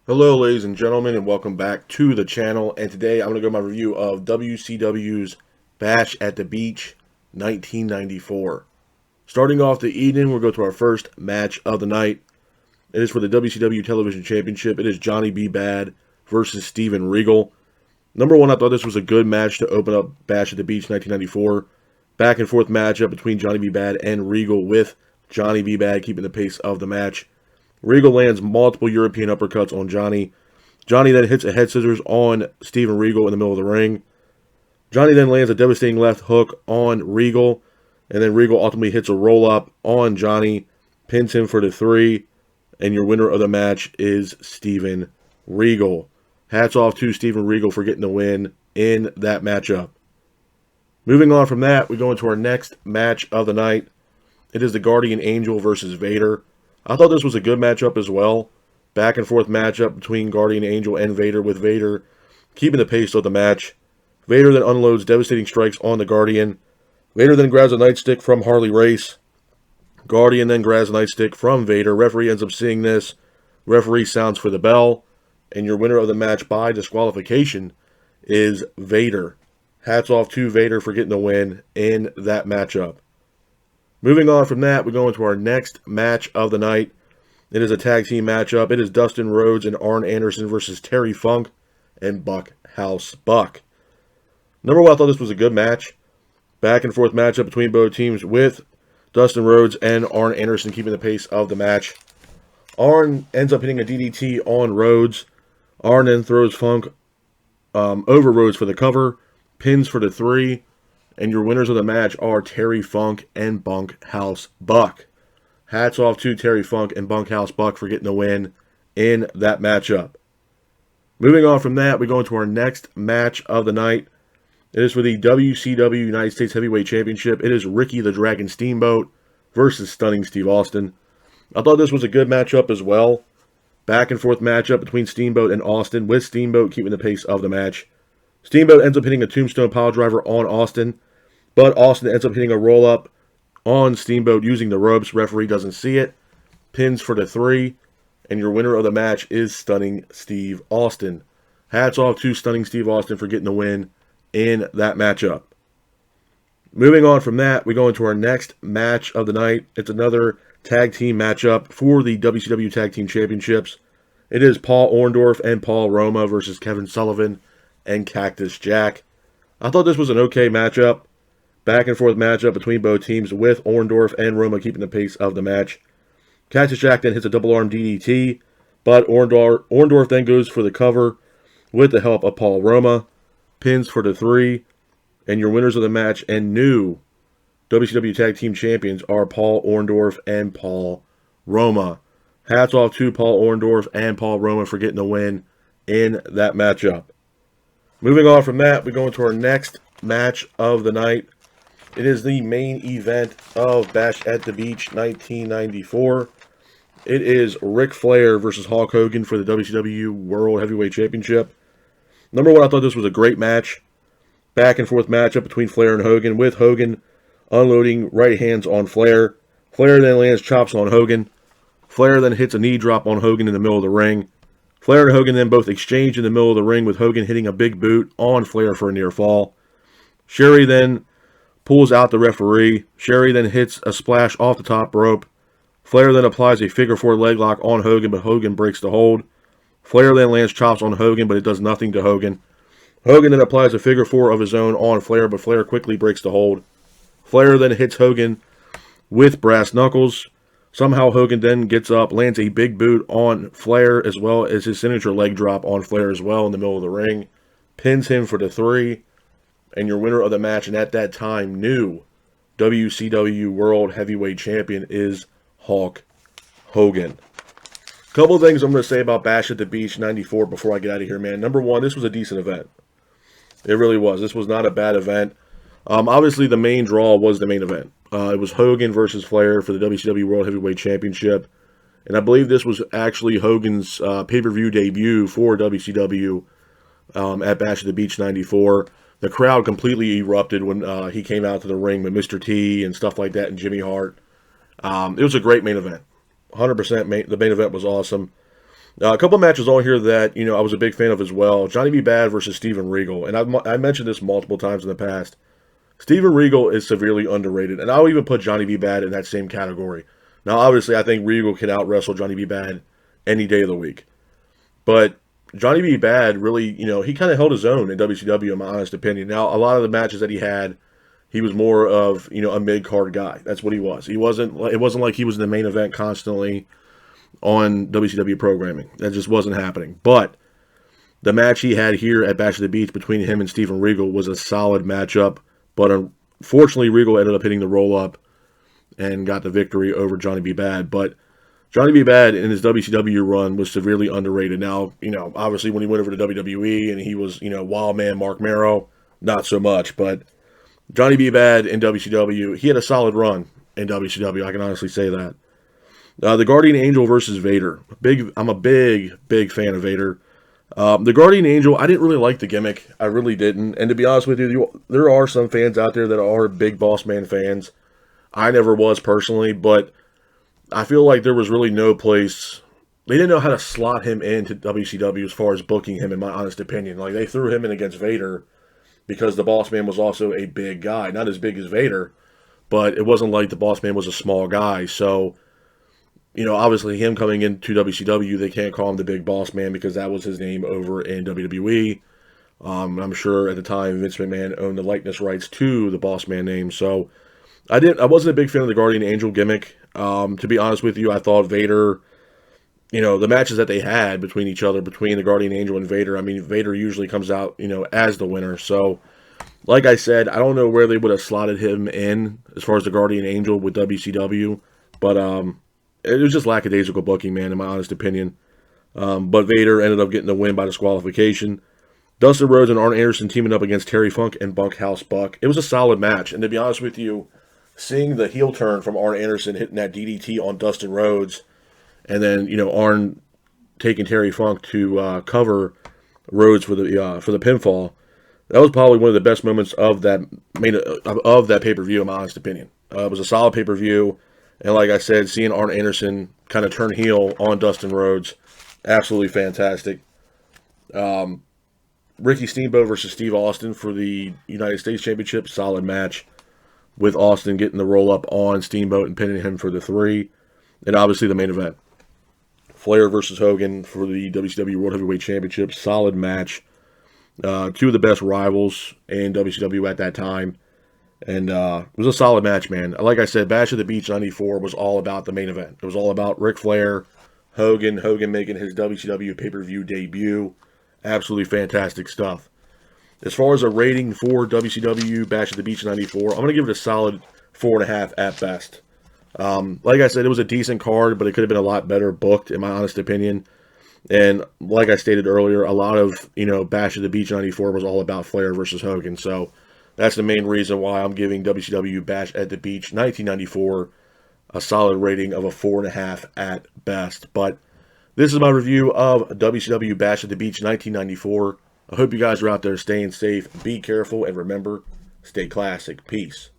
Hello ladies and gentlemen, and welcome back to the channel. And today I'm going to go my review of WCW's Bash at the Beach 1994. Starting off the evening, we'll go to our first match of the night. It is for the WCW Television Championship. It is Johnny B. Bad versus Steven Regal. Number one, I thought this was a good match to open up Bash at the Beach 1994. Back and forth matchup between Johnny B. Bad and Regal, with Johnny B. Bad keeping the pace of the match. Regal lands multiple European uppercuts on Johnny. Johnny then hits a head scissors on Steven Regal in the middle of the ring. Johnny then lands a devastating left hook on Regal, and then Regal ultimately hits a roll-up on Johnny, pins him for the 3, and your winner of the match is Steven Regal. Hats off to Steven Regal for getting the win in that matchup. Moving on from that, we go into our next match of the night. It is the Guardian Angel versus Vader. I thought this was a good matchup as well. Back and forth matchup between Guardian Angel and Vader, with Vader keeping the pace of the match. Vader then unloads devastating strikes on the Guardian. Vader then grabs a nightstick from Harley Race. Guardian then grabs a nightstick from Vader. Referee ends up seeing this. Referee sounds for the bell. And your winner of the match by disqualification is Vader. Hats off to Vader for getting the win in that matchup. Moving on from that, we go into our next match of the night. It is a tag team matchup. It is Dustin Rhodes and Arn Anderson versus Terry Funk and Bunkhouse Buck. Number one, I thought this was a good match. Back and forth matchup between both teams, with Dustin Rhodes and Arn Anderson keeping the pace of the match. Arn ends up hitting a DDT on Rhodes. Arn then throws Funk over Rhodes for the cover, pins for the 3. And your winners of the match are Terry Funk and Bunkhouse Buck. Hats off to Terry Funk and Bunkhouse Buck for getting the win in that matchup. Moving on from that, we go into our next match of the night. It is for the WCW United States Heavyweight Championship. It is Ricky the Dragon Steamboat versus Stunning Steve Austin. I thought this was a good matchup as well. Back and forth matchup between Steamboat and Austin, with Steamboat keeping the pace of the match. Steamboat ends up hitting a tombstone piledriver on Austin, but Austin ends up hitting a roll-up on Steamboat using the ropes. Referee doesn't see it. Pins for the 3. And your winner of the match is Stunning Steve Austin. Hats off to Stunning Steve Austin for getting the win in that matchup. Moving on from that, we go into our next match of the night. It's another tag team matchup for the WCW Tag Team Championships. It is Paul Orndorff and Paul Roma versus Kevin Sullivan and Cactus Jack. I thought this was an okay matchup. Back and forth matchup between both teams, with Orndorff and Roma keeping the pace of the match. Cactus Jack then hits a double arm DDT, but Orndorff then goes for the cover with the help of Paul Roma. Pins for the 3. And your winners of the match and new WCW Tag Team Champions are Paul Orndorff and Paul Roma. Hats off to Paul Orndorff and Paul Roma for getting the win in that matchup. Moving on from that, we go into our next match of the night. It is the main event of Bash at the Beach 1994. It is Ric Flair versus Hulk Hogan for the WCW World Heavyweight Championship. Number one, I thought this was a great match. Back and forth matchup between Flair and Hogan, with Hogan unloading right hands on Flair. Flair then lands chops on Hogan. Flair then hits a knee drop on Hogan in the middle of the ring. Flair and Hogan then both exchange in the middle of the ring, with Hogan hitting a big boot on Flair for a near fall. Sherry then pulls out the referee. Sherry then hits a splash off the top rope. Flair then applies a figure 4 leg lock on Hogan, but Hogan breaks the hold. Flair then lands chops on Hogan, but it does nothing to Hogan. Hogan then applies a figure 4 of his own on Flair, but Flair quickly breaks the hold. Flair then hits Hogan with brass knuckles. Somehow Hogan then gets up, lands a big boot on Flair, as well as his signature leg drop on Flair as well in the middle of the ring. Pins him for the 3. And your winner of the match, and at that time new WCW World Heavyweight Champion, is Hulk Hogan. Couple of things I'm going to say about Bash at the Beach 94 before I get out of here, man. Number one, this was a decent event. It really was. This was not a bad event. Obviously, the main draw was the main event. It was Hogan versus Flair for the WCW World Heavyweight Championship. And I believe this was actually Hogan's pay-per-view debut for WCW at Bash at the Beach 94. The crowd completely erupted when he came out to the ring with Mr. T and stuff like that and Jimmy Hart. It was a great main event. 100% the main event was awesome. A couple matches on here that, I was a big fan of as well. Johnny B. Bad versus Steven Regal. And I mentioned this multiple times in the past. Steven Regal is severely underrated. And I'll even put Johnny B. Bad in that same category. Now, obviously, I think Regal can out-wrestle Johnny B. Bad any day of the week. But Johnny B. Bad really, he kind of held his own in WCW, in my honest opinion. Now, a lot of the matches that he had, he was more of, a mid-card guy. That's what he was. It wasn't like he was in the main event constantly on WCW programming. That just wasn't happening. But the match he had here at Bash at the Beach between him and Steven Regal was a solid matchup. But unfortunately, Regal ended up hitting the roll-up and got the victory over Johnny B. Bad. But Johnny B. Bad in his WCW run was severely underrated. Now, obviously when he went over to WWE and he was, Wild Man Mark Marrow, not so much. But Johnny B. Bad in WCW, he had a solid run in WCW. I can honestly say that. The Guardian Angel versus Vader. I'm a big fan of Vader. The Guardian Angel, I didn't really like the gimmick. I really didn't. And to be honest with you, there are some fans out there that are big Boss Man fans. I never was personally, but I feel like there was really no place. They didn't know how to slot him into WCW as far as booking him, in my honest opinion. Like, they threw him in against Vader because the Boss Man was also a big guy. Not as big as Vader, but it wasn't like the Boss Man was a small guy. So, obviously him coming into WCW, they can't call him the Big Boss Man because that was his name over in WWE. I'm sure at the time Vince McMahon owned the likeness rights to the Boss Man name. So I wasn't a big fan of the Guardian Angel gimmick. To be honest with you, I thought Vader, the matches that they had between each other, between the Guardian Angel and Vader, I mean, Vader usually comes out, as the winner. So, like I said, I don't know where they would have slotted him in as far as the Guardian Angel with WCW, but it was just lackadaisical booking, man, in my honest opinion. But Vader ended up getting the win by disqualification. Dustin Rhodes and Arn Anderson teaming up against Terry Funk and Bunkhouse Buck. It was a solid match, and to be honest with you, seeing the heel turn from Arn Anderson hitting that DDT on Dustin Rhodes, and then Arn taking Terry Funk to cover Rhodes for the pinfall, that was probably one of the best moments of that pay-per-view, in my honest opinion. It was a solid pay-per-view, and like I said, seeing Arn Anderson kind of turn heel on Dustin Rhodes, absolutely fantastic. Ricky Steamboat versus Steve Austin for the United States Championship, solid match, with Austin getting the roll-up on Steamboat and pinning him for the 3. And obviously the main event, Flair versus Hogan for the WCW World Heavyweight Championship, solid match. Two of the best rivals in WCW at that time. And it was a solid match, man. Like I said, Bash at the Beach 94 was all about the main event. It was all about Ric Flair, Hogan making his WCW pay-per-view debut. Absolutely fantastic stuff. As far as a rating for WCW Bash at the Beach 94, I'm going to give it a solid 4.5 at best. Like I said, it was a decent card, but it could have been a lot better booked, in my honest opinion. And like I stated earlier, a lot of, Bash at the Beach 94 was all about Flair versus Hogan. So that's the main reason why I'm giving WCW Bash at the Beach 1994 a solid rating of a 4.5 at best. But this is my review of WCW Bash at the Beach 1994. I hope you guys are out there staying safe. Be careful, and remember, stay classic. Peace.